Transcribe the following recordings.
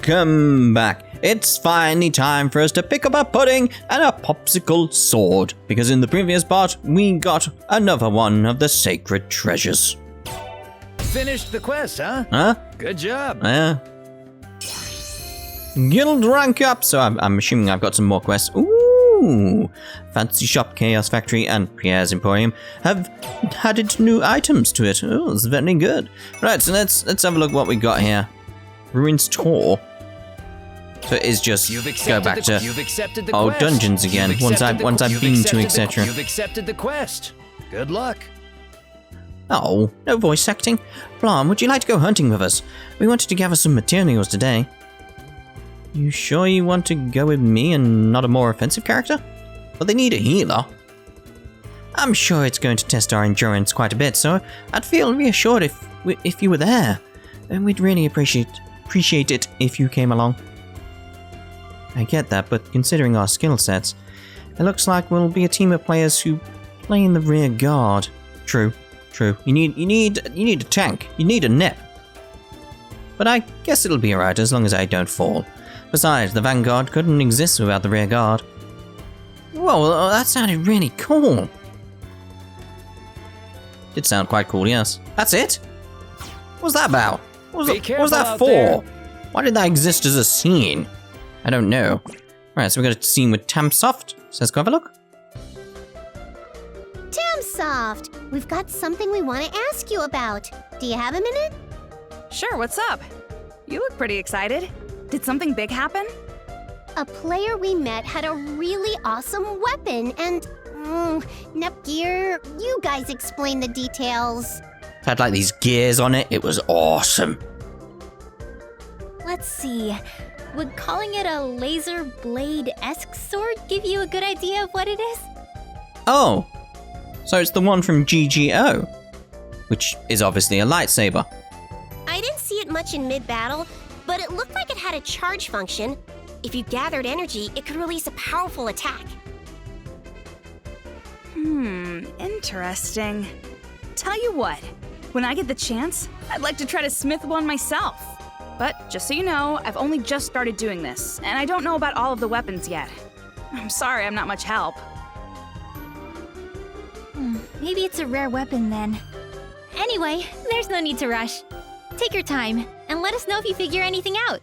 Welcome back. It's finally time for us to pick up a pudding and a popsicle sword, because in the previous part, we got another one of the sacred treasures. Finished the quest, huh? Huh? Good job. Guild rank up, so I'm assuming I've got some more quests. Ooh! Fancy Shop, Chaos Factory, and Pierre's Emporium have added new items to it. Oh, it's very good. Right, so let's have a look what we got here. Ruins Tour. So it is just go back to dungeons again. Once I've been to, etc. You've accepted the quest. Good luck. Oh, no voice acting. Blanc, would you like to go hunting with us? We wanted to gather some materials today. You sure you want to go with me and not a more offensive character? Well, they need a healer. I'm sure it's going to test our endurance quite a bit, so I'd feel reassured if you were there. And we'd really appreciate it if you came along. I get that, but considering our skill sets, it looks like we'll be a team of players who play in the rear guard. True. You need a tank. You need a Nep. But I guess it'll be alright as long as I don't fall. Besides, the vanguard couldn't exist without the rear guard. Whoa, that sounded really cool. Did sound quite cool, yes. That's it? What was that about? What was that for? There. Why did that exist as a scene? I don't know. Right, so we got a scene with Tamsoft. So let's go have a look. Tamsoft, we've got something we want to ask you about. Do you have a minute? Sure, what's up? You look pretty excited. Did something big happen? A player we met had a really awesome weapon and... Nepgear, you guys explain the details. It had like these gears on it. It was awesome. Let's see. Would calling it a laser blade-esque sword give you a good idea of what it is? Oh, so it's the one from GGO, which is obviously a lightsaber. I didn't see it much in mid-battle, but it looked like it had a charge function. If you gathered energy, it could release a powerful attack. Interesting. Tell you what, when I get the chance, I'd like to try to smith one myself. But just so you know, I've only just started doing this, and I don't know about all of the weapons yet. I'm sorry I'm not much help. Maybe it's a rare weapon then. Anyway, there's no need to rush. Take your time, and let us know if you figure anything out.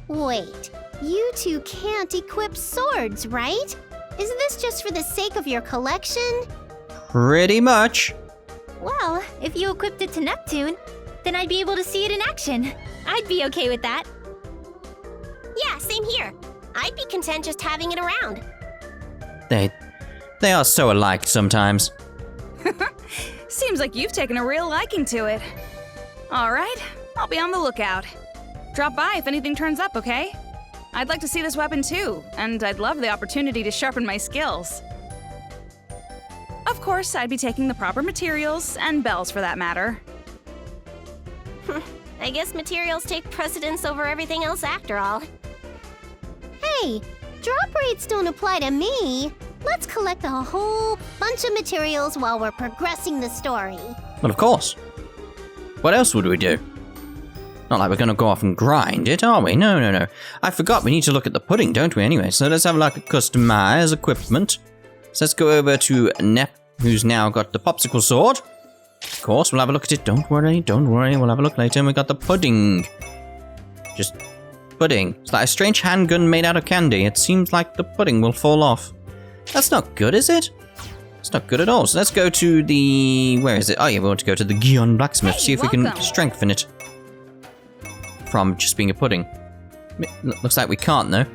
Wait, you two can't equip swords, right? Isn't this just for the sake of your collection? Pretty much. Well, if you equipped it to Neptune, then I'd be able to see it in action. I'd be okay with that. Yeah, same here. I'd be content just having it around. They are so alike sometimes. Seems like you've taken a real liking to it. All right, I'll be on the lookout. Drop by if anything turns up, okay? I'd like to see this weapon too, and I'd love the opportunity to sharpen my skills. Of course, I'd be taking the proper materials, and bells for that matter. I guess materials take precedence over everything else after all. Hey, drop rates don't apply to me. Let's collect a whole bunch of materials while we're progressing the story. Well, of course. What else would we do? Not like we're going to go off and grind it, are we? No. I forgot we need to look at the pudding, don't we, anyway? So let's have a look at customize equipment. So let's go over to Nep, who's now got the popsicle sword. Of course, we'll have a look at it. Don't worry. We'll have a look later. And we got the pudding. Just pudding. It's like a strange handgun made out of candy. It seems like the pudding will fall off. That's not good, is it? It's not good at all. So let's go to the... Where is it? Oh, yeah, we want to go to the Gion Blacksmith. See if we can strengthen it. From just being a pudding. Looks like we can't, though.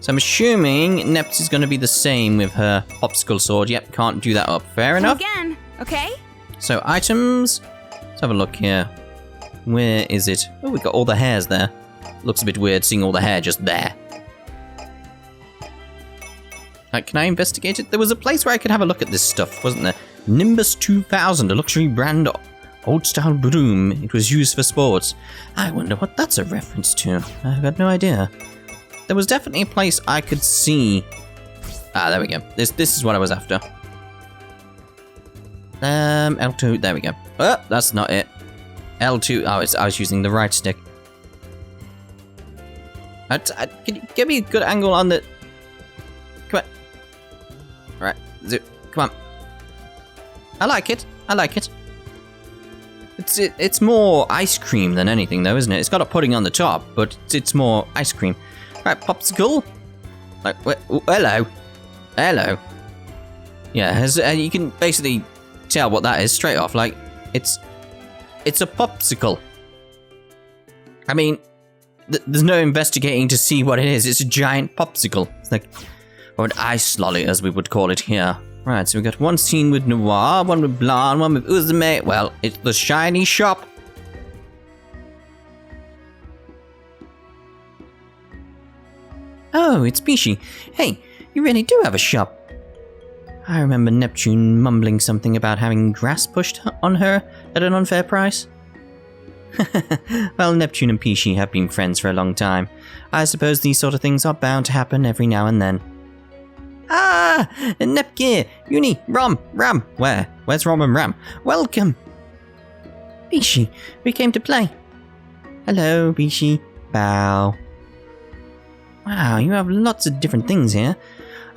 So I'm assuming Nept is going to be the same with her popsicle sword. Yep, can't do that up. Fair enough. Again, okay? So items. Let's have a look here. Where is it? Oh, we've got all the hairs there. Looks a bit weird seeing all the hair just there. Can I investigate it? There was a place where I could have a look at this stuff, wasn't there? Nimbus 2000, a luxury brand old-style broom. It was used for sports. I wonder what that's a reference to. I've got no idea. There was definitely a place I could see. Ah, there we go. This is what I was after. L2, there we go. Oh, that's not it. L2, I was using the right stick. Can you give me a good angle on the... Come on. Right, come on. I like it. It's more ice cream than anything, though, isn't it? It's got a pudding on the top, but it's more ice cream. Right, popsicle. Like, hello. Yeah, you can basically tell what that is straight off. Like, it's a popsicle. I mean, there's no investigating to see what it is. It's a giant popsicle. It's like, or an ice lolly, as we would call it here. Right, so we got one scene with Noire, one with Blanc, one with Uzume. Well, it's the shiny shop. Oh, it's Pishi. Hey, you really do have a shop. I remember Neptune mumbling something about having grass pushed on her at an unfair price. Well, Neptune and Pishi have been friends for a long time. I suppose these sort of things are bound to happen every now and then. Ah! Nepgear! Rom, Ram! Where's Rom and Ram? Welcome! Pishi, we came to play. Hello, Pishi. Bow. Wow, you have lots of different things here.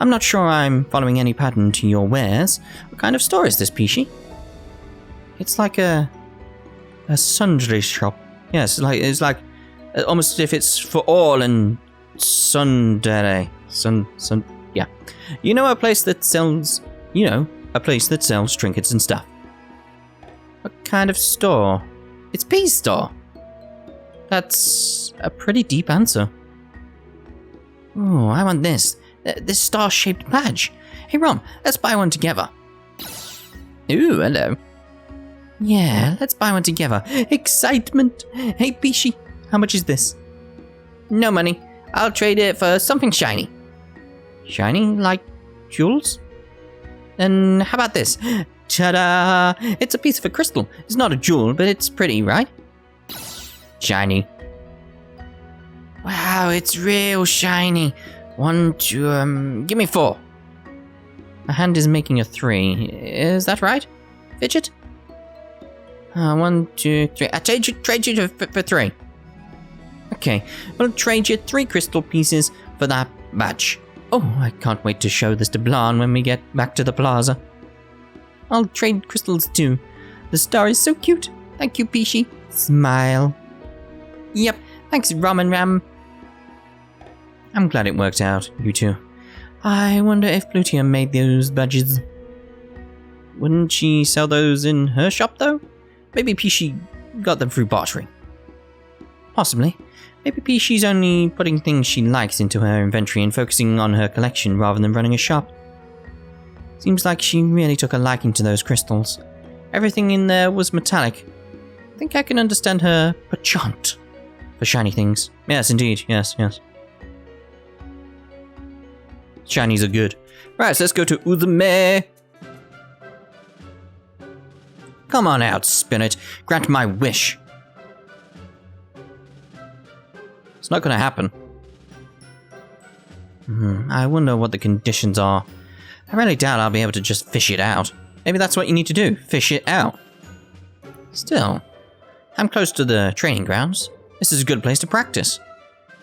I'm not sure I'm following any pattern to your wares. What kind of store is this, Pishi? It's like a sundry shop. Yes, it's like almost as if it's for all and sundere. Yeah. A place that sells trinkets and stuff. What kind of store? It's P's store. That's a pretty deep answer. Oh, I want this. This star-shaped badge. Hey, Rom, let's buy one together. Ooh, hello. Yeah, let's buy one together. Excitement. Hey, Pishi, how much is this? No money. I'll trade it for something shiny. Shiny? Like jewels? Then how about this? Ta-da! It's a piece of a crystal. It's not a jewel, but it's pretty, right? Shiny. Wow, it's real shiny. 1, 2, give me 4. My hand is making a 3. Is that right? Fidget? 1, 2, 3. I trade you for 3. Okay, I'll trade you 3 crystal pieces for that badge. Oh, I can't wait to show this to Blanc when we get back to the plaza. I'll trade crystals too. The star is so cute. Thank you, Pishi. Smile. Yep, thanks, Rom and Ram. I'm glad it worked out, you two. I wonder if Plutia made those badges. Wouldn't she sell those in her shop, though? Maybe Pishi got them through bartering. Possibly. Maybe Pishi's only putting things she likes into her inventory and focusing on her collection rather than running a shop. Seems like she really took a liking to those crystals. Everything in there was metallic. I think I can understand her penchant for shiny things. Yes, indeed. Yes. Shinies are good. Right, so let's go to Uzume. Come on out, spirit. Grant my wish. It's not going to happen. I wonder what the conditions are. I really doubt I'll be able to just fish it out. Maybe that's what you need to do. Fish it out. Still, I'm close to the training grounds. This is a good place to practice.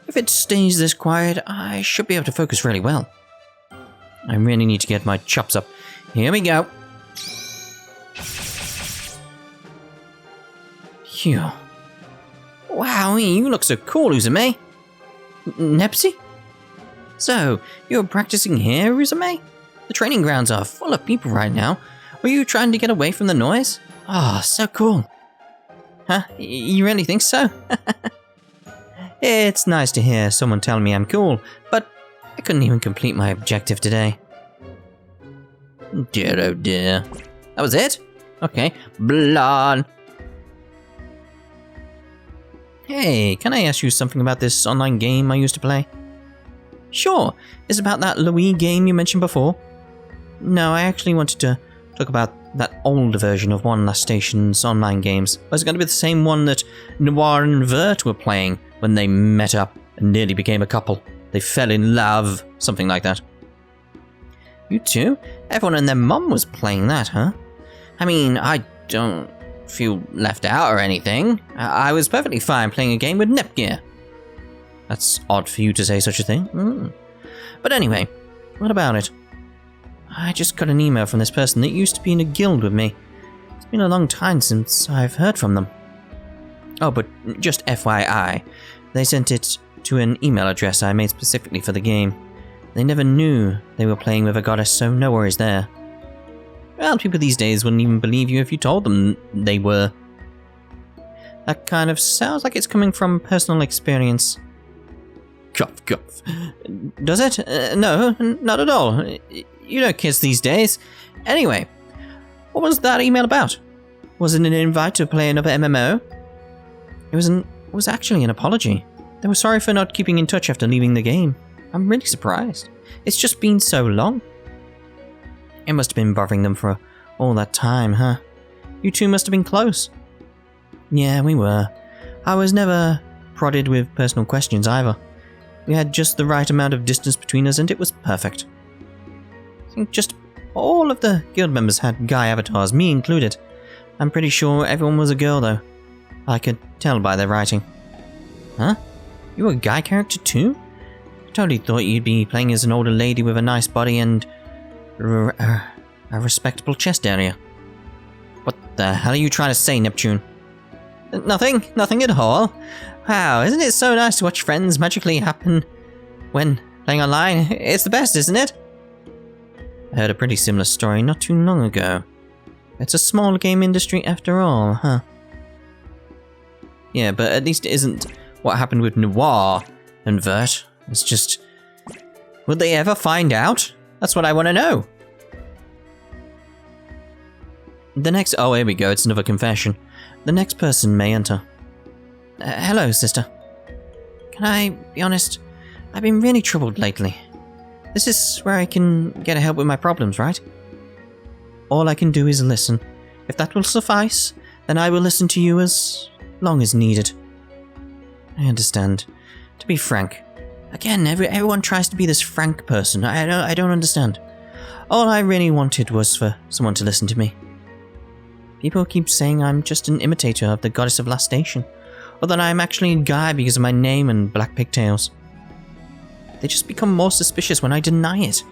If it stays this quiet, I should be able to focus really well. I really need to get my chops up. Here we go. Phew. Wow, you look so cool, Uzume. Nepsi? So, you're practicing here, Uzume? The training grounds are full of people right now. Were you trying to get away from the noise? Oh, so cool. Huh? You really think so? It's nice to hear someone tell me I'm cool, but I couldn't even complete my objective today. Dear oh dear. That was it? Okay. Blanc. Hey, can I ask you something about this online game I used to play? Sure. It's about that Louis game you mentioned before. No, I actually wanted to talk about that older version of One Last Station's online games. Was it going to be the same one that Noire and Vert were playing when they met up and nearly became a couple? They fell in love, something like that. You too? Everyone and their mum was playing that, huh? I mean, I don't feel left out or anything. I was perfectly fine playing a game with Nepgear. That's odd for you to say such a thing. But anyway, what about it? I just got an email from this person that used to be in a guild with me. It's been a long time since I've heard from them. Oh, but just FYI, they sent it to an email address I made specifically for the game. They never knew they were playing with a goddess, so no worries there. Well, people these days wouldn't even believe you if you told them they were. That kind of sounds like it's coming from personal experience. Cough, cough. Does it? No, not at all. You know kids these days. Anyway, what was that email about? Was it an invite to play another MMO? It was actually an apology. They were sorry for not keeping in touch after leaving the game. I'm really surprised. It's just been so long. It must have been bothering them for all that time, huh? You two must have been close. Yeah, we were. I was never prodded with personal questions either. We had just the right amount of distance between us and it was perfect. I think just all of the guild members had guy avatars, me included. I'm pretty sure everyone was a girl though. I could tell by their writing. Huh? You were a guy character too? I totally thought you'd be playing as an older lady with a nice body and a respectable chest area. What the hell are you trying to say, Neptune? Nothing at all. Wow, isn't it so nice to watch friends magically happen when playing online? It's the best, isn't it? I heard a pretty similar story not too long ago. It's a small game industry after all, huh? Yeah, but at least it isn't what happened with Noire and Vert. It's just... Would they ever find out? That's what I want to know. The next... Oh, here we go. It's another confession. The next person may enter. Hello, sister. Can I be honest? I've been really troubled lately. This is where I can get help with my problems, right? All I can do is listen. If that will suffice, then I will listen to you as long as needed. I understand. To be frank. Again, everyone tries to be this frank person. I don't understand. All I really wanted was for someone to listen to me. People keep saying I'm just an imitator of the goddess of last station, or that I'm actually a guy because of my name and black pigtails. They just become more suspicious when I deny it.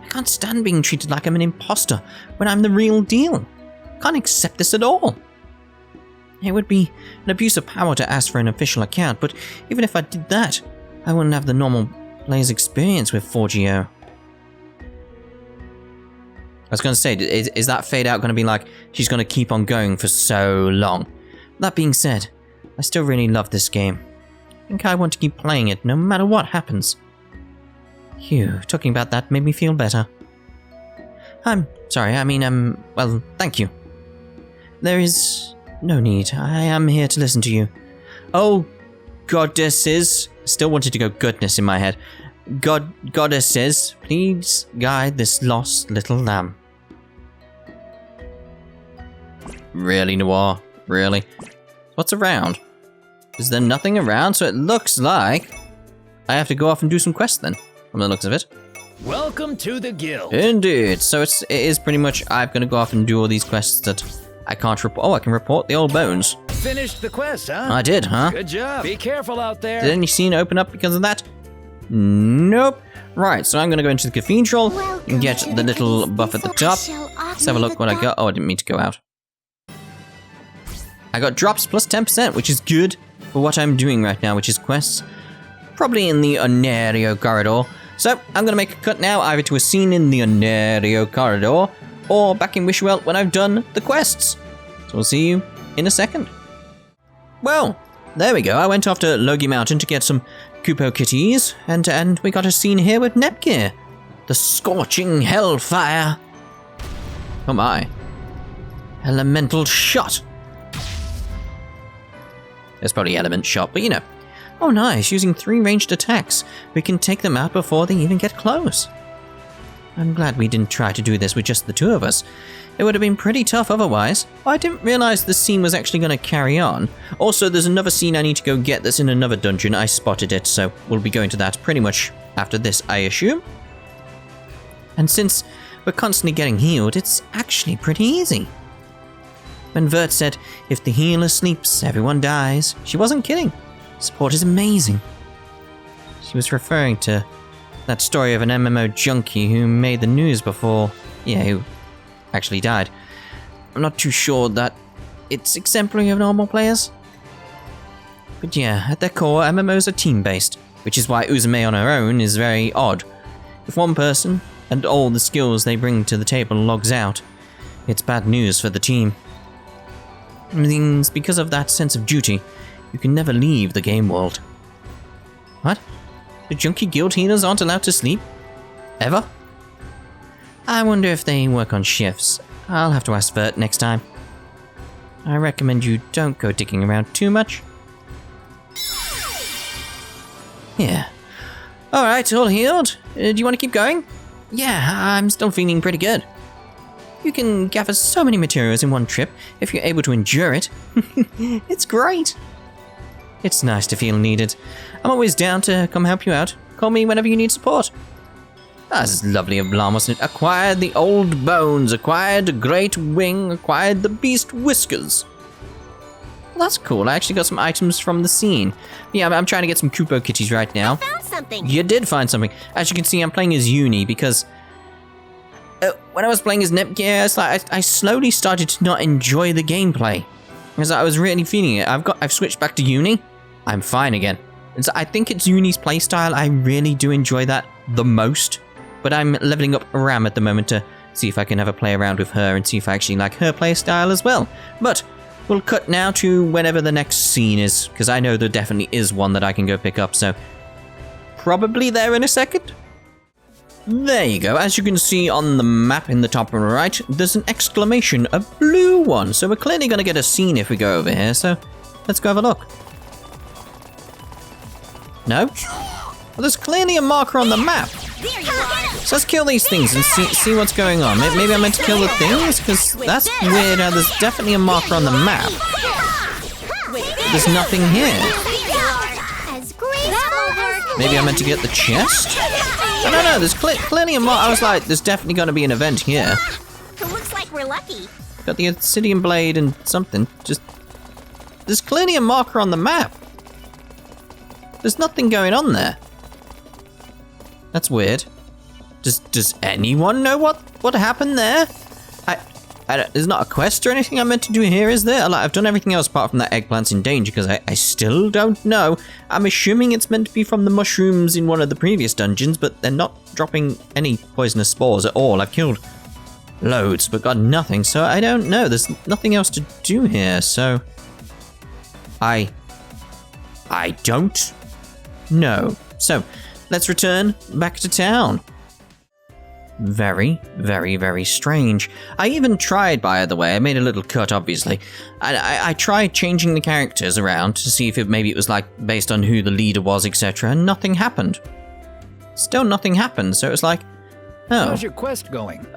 I can't stand being treated like I'm an imposter when I'm the real deal. I can't accept this at all. It would be an abuse of power to ask for an official account, but even if I did that, I wouldn't have the normal player's experience with 4GO. I was going to say, is that fade out going to be like, she's going to keep on going for so long? That being said, I still really love this game. I think I want to keep playing it no matter what happens. Phew, talking about that made me feel better. I'm sorry, well, thank you. There is no need. I am here to listen to you. Oh, goddesses. Still wanted to go goodness in my head. Goddesses, please guide this lost little lamb. Really, Noire? Really? What's around? Is there nothing around? So it looks like I have to go off and do some quests then, from the looks of it. Welcome to the guild. Indeed. So it is pretty much I'm going to go off and do all these quests that I can't report. Oh, I can report the old bones. Finished the quest, huh? I did, huh? Good job. Be careful out there. Did any scene open up because of that? Nope. Right, so I'm going to go into the cathedral and get the little buff at the top. Let's have a look what I got. Oh, I didn't mean to go out. I got drops plus 10%, which is good for what I'm doing right now, which is quests. Probably in the Untitled corridor. So, I'm going to make a cut now, either to a scene in the Untitled corridor, or back in Wishwell when I've done the quests. So we'll see you in a second. Well, there we go. I went off to Logie Mountain to get some Kupo kitties, and we got a scene here with Nepgear. The scorching hellfire. Oh my. Elemental shot. There's probably element shot, but you know. Oh nice, using 3 ranged attacks. We can take them out before they even get close. I'm glad we didn't try to do this with just the 2 of us. It would have been pretty tough otherwise. I didn't realize the scene was actually going to carry on. Also, there's another scene I need to go get that's in another dungeon. I spotted it, so we'll be going to that pretty much after this, I assume. And since we're constantly getting healed, it's actually pretty easy. When Vert said, if the healer sleeps, everyone dies, she wasn't kidding. Support is amazing. he was referring to that story of an MMO junkie who made the news before, who actually died. I'm not too sure that it's exemplary of normal players. But yeah, at their core, MMOs are team-based, which is why Uzume on her own is very odd. If one person and all the skills they bring to the table logs out, it's bad news for the team. It means because of that sense of duty, you can never leave the game world. What? The junkie guild healers aren't allowed to sleep? Ever? I wonder if they work on shifts. I'll have to ask Vert next time. I recommend you don't go digging around too much. Yeah. Alright, all healed. Do you want to keep going? Yeah, I'm still feeling pretty good. You can gather so many materials in one trip if you're able to endure it. It's great. It's nice to feel needed. I'm always down to come help you out. Call me whenever you need support. That's lovely of Blanc, wasn't it? Acquired the old bones, acquired a great wing, acquired the beast whiskers. Well, that's cool. I actually got some items from the scene. Yeah, I'm trying to get some Kupo kitties right now. I found something. You did find something. As you can see, I'm playing as Uni because when I was playing as Nepgear, it's like I slowly started to not enjoy the gameplay because I was really feeling it. I've switched back to Uni. I'm fine again. And so I think it's Uni's playstyle. I really do enjoy that the most. But I'm leveling up Ram at the moment to see if I can have a play around with her and see if I actually like her playstyle as well. But we'll cut now to whenever the next scene is, because I know there definitely is one that I can go pick up, so probably there in a second. There you go. As you can see on the map in the top right, there's an exclamation, a blue one. So we're clearly going to get a scene if we go over here, so let's go have a look. No? Well, there's clearly a marker on the map. So let's kill these things and see what's going on. Maybe I'm meant to kill the things? Because that's weird. There's definitely a marker on the map. There's nothing here. Maybe I'm meant to get the chest? I don't know. There's clearly a marker. I was like, there's definitely going to be an event here. It looks like we're lucky. Got the obsidian blade and something. There's clearly a marker on the map. There's nothing going on there. That's weird. Does anyone know what happened there? There's not a quest or anything I'm meant to do here, is there? Like, I've done everything else apart from that eggplant's in danger because I still don't know. I'm assuming it's meant to be from the mushrooms in one of the previous dungeons, but they're not dropping any poisonous spores at all. I've killed loads, but got nothing, so I don't know. There's nothing else to do here, so I don't know. So let's return back to town. Very, very, very strange. I even tried, by the way, I made a little cut, obviously. I tried changing the characters around to see if maybe it was like based on who the leader was, etc., and nothing happened. Still nothing happened, so it was like, oh. How's your quest going?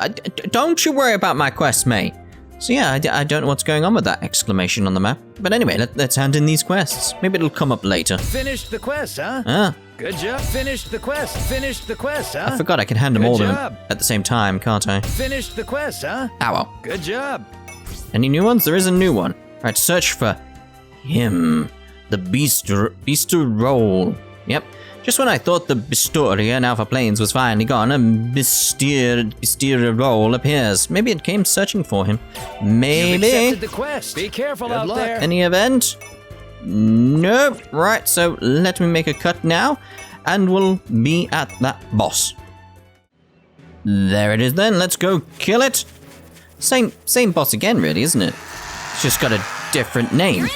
Don't you worry about my quest, mate. So yeah, I don't know what's going on with that exclamation on the map. But anyway, let's hand in these quests. Maybe it'll come up later. Finished the quest, huh? Ah. Good job. Finished the quest, huh? I forgot I can hand them all Good to job. him at the same time, can't I? Finished the quest, huh? Ow. Good job. Any new ones? There is a new one. Right, search for him. The Beaster Roll. Yep. Just when I thought the Bistoria in Alpha Plains was finally gone, a Bister Roll appears. Maybe it came searching for him. Maybe. You've accepted the quest. Be careful out there. Any event? Nope. Right, so let me make a cut now, and we'll be at that boss. There it is then. Let's go kill it. Same boss again, really, isn't it? It's just got a different name.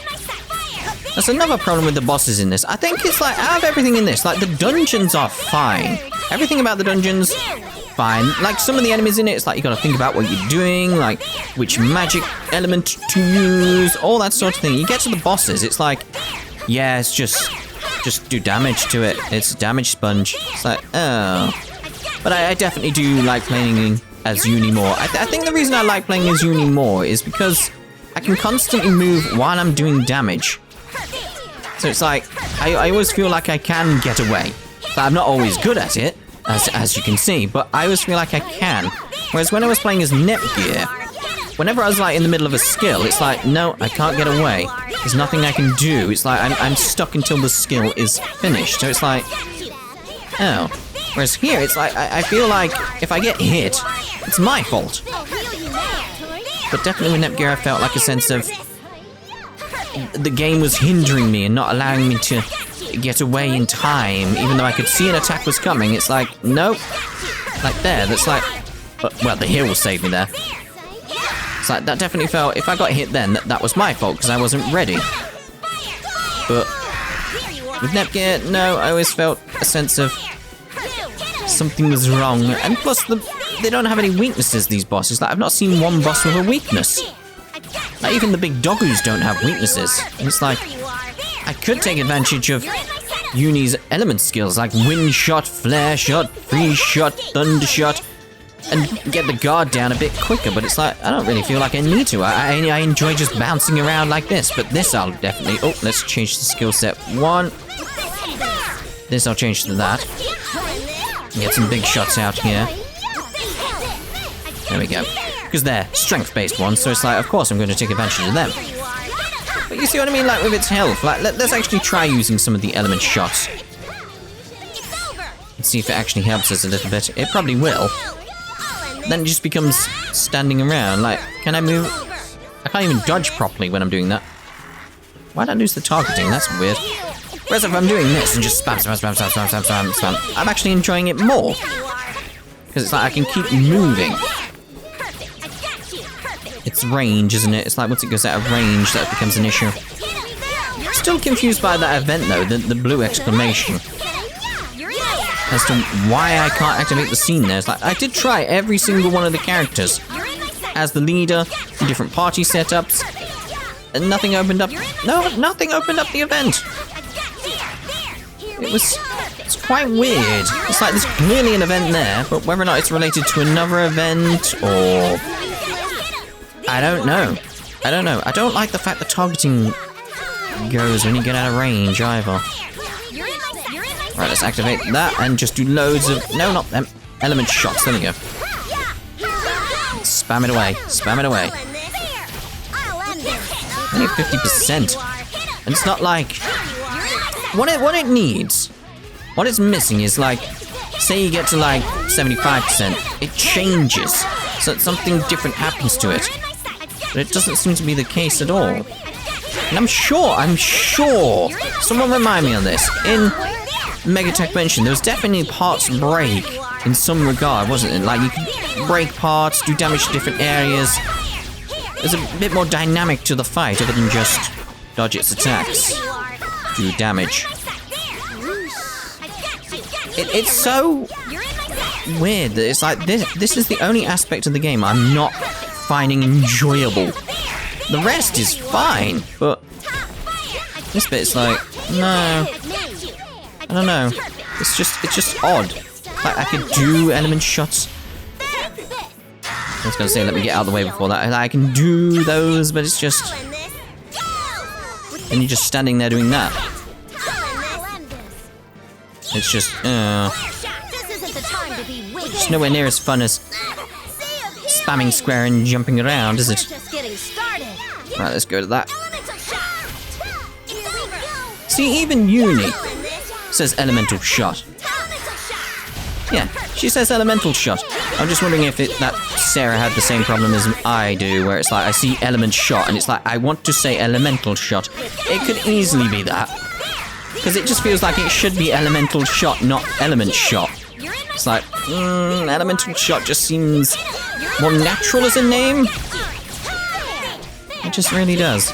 That's another problem with the bosses in this. I think it's like, out of everything in this, like, the dungeons are fine. Everything about the dungeons, fine. Like, some of the enemies in it, it's like you gotta think about what you're doing, like, which magic element to use, all that sort of thing. You get to the bosses, it's like, yeah, it's just do damage to it. It's a damage sponge. It's like, oh. But I definitely do like playing as Uni more. I think the reason I like playing as Uni more is because I can constantly move while I'm doing damage. So it's like, I always feel like I can get away. But I'm not always good at it, as you can see, but I always feel like I can. Whereas when I was playing as Nepgear, whenever I was like in the middle of a skill, it's like, no, I can't get away. There's nothing I can do. It's like, I'm stuck until the skill is finished. So it's like, Oh. Whereas here, it's like, I feel like if I get hit, it's my fault. But definitely with Nepgear, I felt like a sense of the game was hindering me and not allowing me to get away in time, even though I could see an attack was coming. It's like, nope. Like there, that's like, well, the heal will save me there. It's like, that definitely felt, if I got hit then, that was my fault, because I wasn't ready. But with Nepgear, no, I always felt a sense of something was wrong. And plus, they don't have any weaknesses, these bosses. Like, I've not seen one boss with a weakness. Like, even the big doggoos don't have weaknesses. And it's like, I could take advantage of Uni's element skills, like wind shot, flare shot, freeze shot, thunder shot, and get the guard down a bit quicker, but it's like, I don't really feel like I need to. I enjoy just bouncing around like this, but this I'll definitely... Oh, let's change the skill set. 1. This I'll change to that. Get some big shots out here. There we go. Because they're strength-based ones, so it's like, of course I'm going to take advantage of them. But you see what I mean, like with its health? Like, let's actually try using some of the element shots. Let's see if it actually helps us a little bit. It probably will. Then it just becomes standing around. Like, can I move? I can't even dodge properly when I'm doing that. Why'd I lose the targeting? That's weird. Whereas if I'm doing this and just spam, I'm actually enjoying it more. Because it's like I can keep moving. It's range, isn't it? It's like once it goes out of range, that becomes an issue. Still confused by that event though, the blue exclamation. As to why I can't activate the scene there. It's like, I did try every single one of the characters as the leader, in different party setups, and nothing opened up. No, nothing opened up the event. It's quite weird. It's like there's clearly an event there, but whether or not it's related to another event or... I don't know. I don't like the fact the targeting goes when you get out of range either. Right, let's activate that and just do loads of... No, not them. Element shots. There we go. Spam it away. Spam it away. Only 50%. And it's not like... What it needs... What it's missing is like... Say you get to like 75%. It changes. So that something different happens to it. But it doesn't seem to be the case at all. And I'm sure... Someone remind me on this. In Megatech Mention, there was definitely parts break in some regard, wasn't it? Like, you could break parts, do damage to different areas. There's a bit more dynamic to the fight, other than just dodge its attacks. Do damage. It's so weird that it's like, this is the only aspect of the game I'm not finding enjoyable. The rest is fine, but this bit's like, no. I don't know. It's just odd. Like, I could do element shots. I was gonna say, let me get out of the way before that. Like, I can do those, but it's just... And you're just standing there doing that. It's just, it's nowhere near as fun as spamming square and jumping around, is it? Right, let's go to that. See, even Uni says elemental shot. Yeah, she says elemental shot. I'm just wondering if that Sarah had the same problem as I do, where it's like, I see element shot, and it's like, I want to say elemental shot. It could easily be that. Because it just feels like it should be elemental shot, not element shot. It's like, elemental shot just seems more natural as a name. It just really does.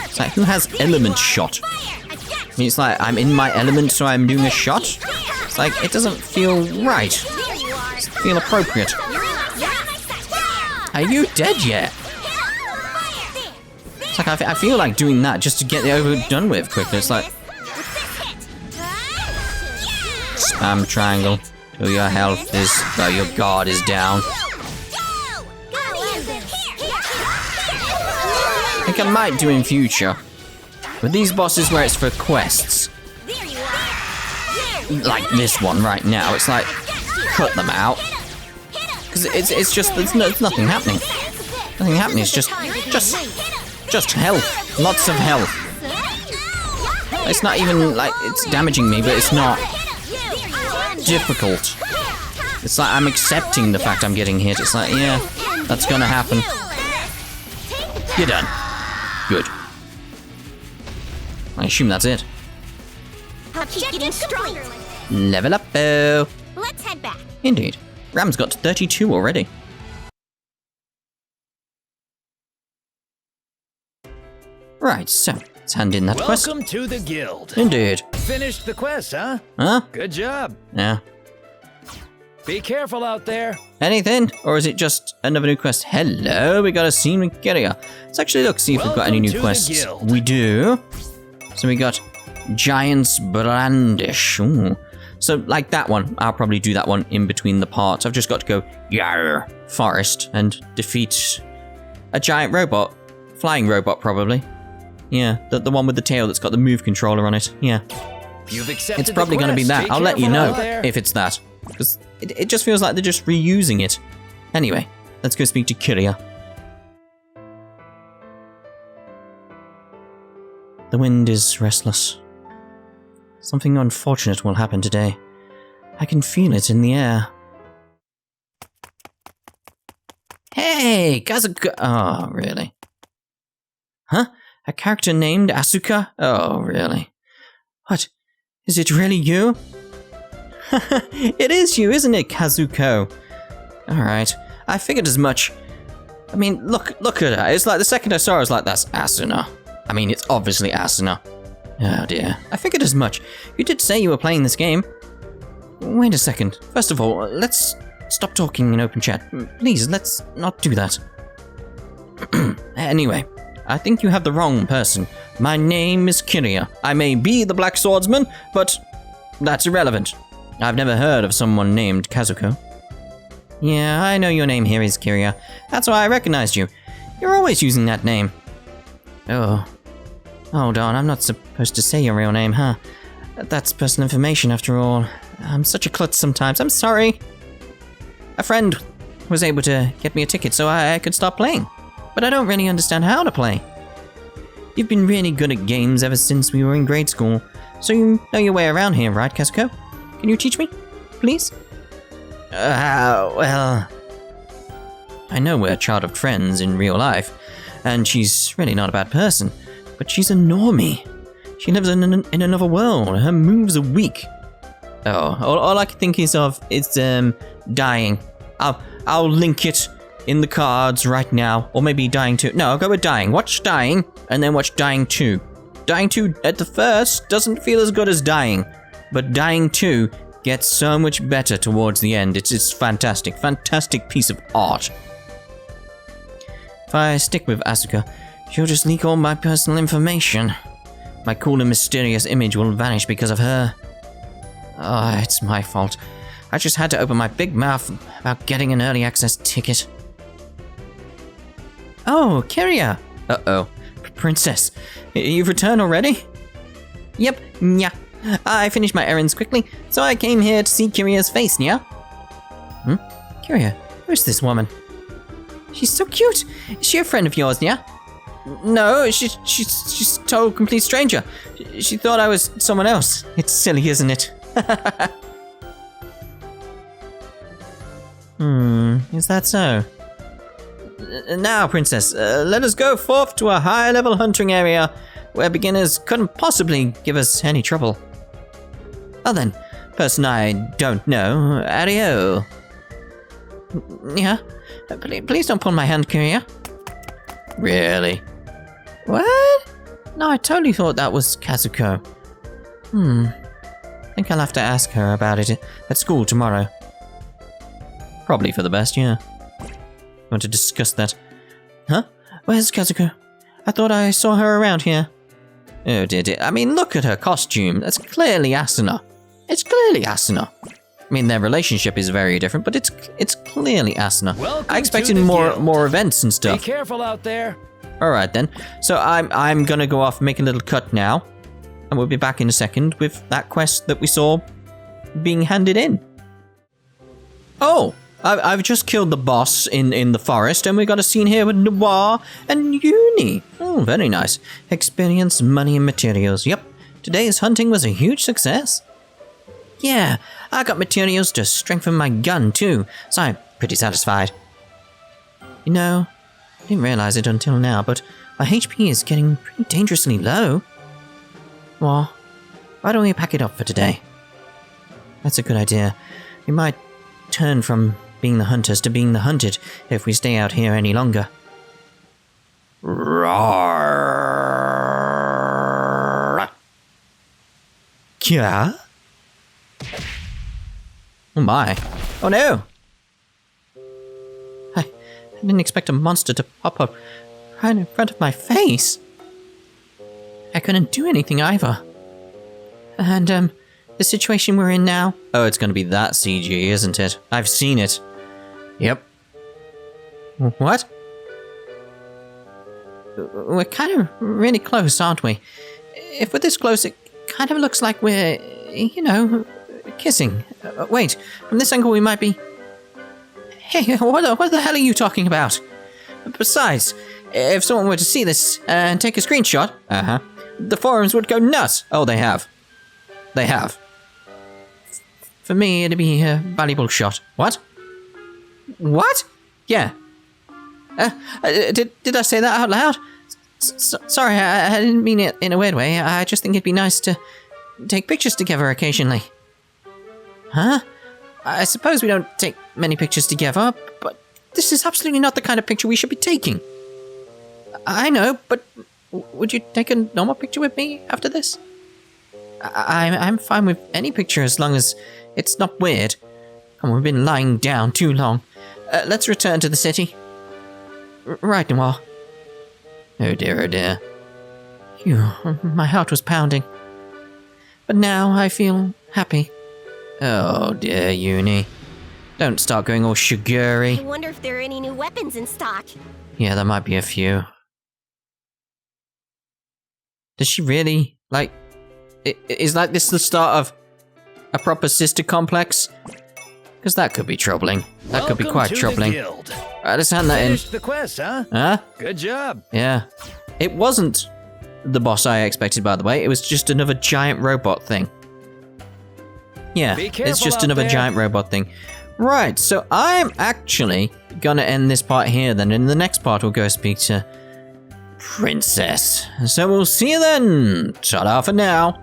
It's like, who has element shot? I mean, it's like, I'm in my element, so I'm doing a shot? It's like, it doesn't feel right. It doesn't feel appropriate. Are you dead yet? It's like, I feel like doing that just to get it over done with quicker. It's like... Spam triangle till your health is... Well, your guard is down. I think I might do in future. With these bosses where it's for quests. Like this one right now. It's like, cut them out. Because it's just, there's nothing happening. Nothing happening, it's just health. Lots of health. It's not even like, it's damaging me, but it's not difficult. It's like I'm accepting the fact I'm getting hit. It's like, yeah, that's gonna happen. You're done. Good. I assume that's it. I'll keep getting stronger. Level up, though. Let's head back. Indeed. Ram's got to 32 already. Right, so let's hand in that quest. Welcome to the guild. Indeed. Finished the quest, huh? Huh? Good job. Yeah. Be careful out there. Anything? Or is it just another new quest? Hello, we got a scene with Kyria. Let's actually look, see if we've got any Welcome new to the quests. guild. We do. So we got Giant's Brandish. Ooh. So like that one, I'll probably do that one in between the parts. I've just got to go, Yarr, forest, and defeat a giant robot. Flying robot, probably. Yeah, the one with the tail that's got the move controller on it. Yeah. You've accepted It's probably the going to be quest. that. I'll let you careful know out there. if it's that. Because it just feels like they're just reusing it. Anyway, let's go speak to Kyria. The wind is restless. Something unfortunate will happen today. I can feel it in the air. Hey, Kazuka! Oh, really? Huh? A character named Asuka? Oh, really? What? Is it really you? It is you, isn't it, Kazuko? Alright, I figured as much. I mean, look at her. It's like the second I saw her, I was like, that's Asuna. I mean, it's obviously Asuna. Oh dear. I figured as much. You did say you were playing this game. Wait a second. First of all, let's stop talking in open chat. Please, let's not do that. Anyway, I think you have the wrong person. My name is Kyria. I may be the Black Swordsman, but that's irrelevant. I've never heard of someone named Kazuko. Yeah, I know your name here is Kyria. That's why I recognized you. You're always using that name. Oh. Hold on, I'm not supposed to say your real name, huh? That's personal information after all. I'm such a klutz sometimes, I'm sorry. A friend was able to get me a ticket so I could stop playing. But I don't really understand how to play. You've been really good at games ever since we were in grade school, so you know your way around here, right, Kazuko? Can you teach me, please? Well... I know we're a child of friends in real life, and she's really not a bad person, but she's a normie. She lives in another world. Her moves are weak. Oh, all I can think is dying. I'll link it in the cards right now, or maybe Dying 2. No, I'll go with Dying. Watch Dying, and then watch Dying 2. Dying 2 at the first doesn't feel as good as Dying, but Dying 2 gets so much better towards the end. It's fantastic, fantastic piece of art. If I stick with Asuka, she'll just leak all my personal information. My cool and mysterious image will vanish because of her. Oh, it's my fault. I just had to open my big mouth about getting an early access ticket. Oh, Kyria! Uh-oh. Princess, you've returned already? Yep, nya. I finished my errands quickly, so I came here to see Kyria's face, nya. Kyria, who's this woman? She's so cute! Is she a friend of yours, nya? No, she's a total complete stranger. She thought I was someone else. It's silly, isn't it? Is that so? Now, Princess, let us go forth to a high-level hunting area where beginners couldn't possibly give us any trouble. Well then, person I don't know, Ario. Yeah? Please don't pull my hand, Kyria. Really? What? No, I totally thought that was Kazuko. I think I'll have to ask her about it at school tomorrow. Probably for the best, yeah. Want to discuss that? Huh? Where's Kazuko? I thought I saw her around here. Oh dear. I mean, look at her costume. That's clearly Asuna. It's clearly Asuna. I mean, their relationship is very different, but it's clearly Asuna. Welcome I expected to the more guild. events and Be stuff. careful out there. All right then. So I'm gonna go off and make a little cut now, and we'll be back in a second with that quest that we saw being handed in. Oh, I've just killed the boss in the forest, and we got a scene here with Noire and Uni. Oh, very nice. Experience, money, and materials. Yep, today's hunting was a huge success. Yeah, I got materials to strengthen my gun too, so I'm pretty satisfied. You know, I didn't realize it until now, but my HP is getting pretty dangerously low. Well, why don't we pack it up for today? That's a good idea. We might turn from being the hunters to being the hunted if we stay out here any longer. Roar! Yeah? Oh my. Oh no! I didn't expect a monster to pop up right in front of my face. I couldn't do anything either. And, the situation we're in now... Oh, it's gonna be that CG, isn't it? I've seen it. Yep. What? We're kind of really close, aren't we? If we're this close, it kind of looks like we're, you know, kissing. Wait, from this angle we might be... Hey, what the hell are you talking about? Besides, if someone were to see this and take a screenshot, the forums would go nuts. Oh, they have. They have. For me, it'd be a valuable shot. What? What? Yeah. Did I say that out loud? Sorry, I didn't mean it in a weird way. I just think it'd be nice to take pictures together occasionally. Huh? I suppose we don't take many pictures together, but this is absolutely not the kind of picture we should be taking. I know, but would you take a normal picture with me after this? I'm fine with any picture as long as it's not weird. And we've been lying down too long. Let's return to the city. Right, Noire. Oh dear, oh dear. Phew, my heart was pounding. But now I feel happy. Oh dear, Uni. Don't start going all sugary. I wonder if there are any new weapons in stock. Yeah, there might be a few. Does she really, like... Is like this the start of a proper sister complex? Because that could be troubling. That could be quite troubling. Alright, let's hand that in. Finished the quest, huh? Huh? Good job. Yeah. It wasn't the boss I expected, by the way. It was just another giant robot thing. Yeah, it's just another giant robot thing. Right, so I'm actually gonna end this part here then. In the next part, we'll go speak to Princess. So we'll see you then. Ta-da for now.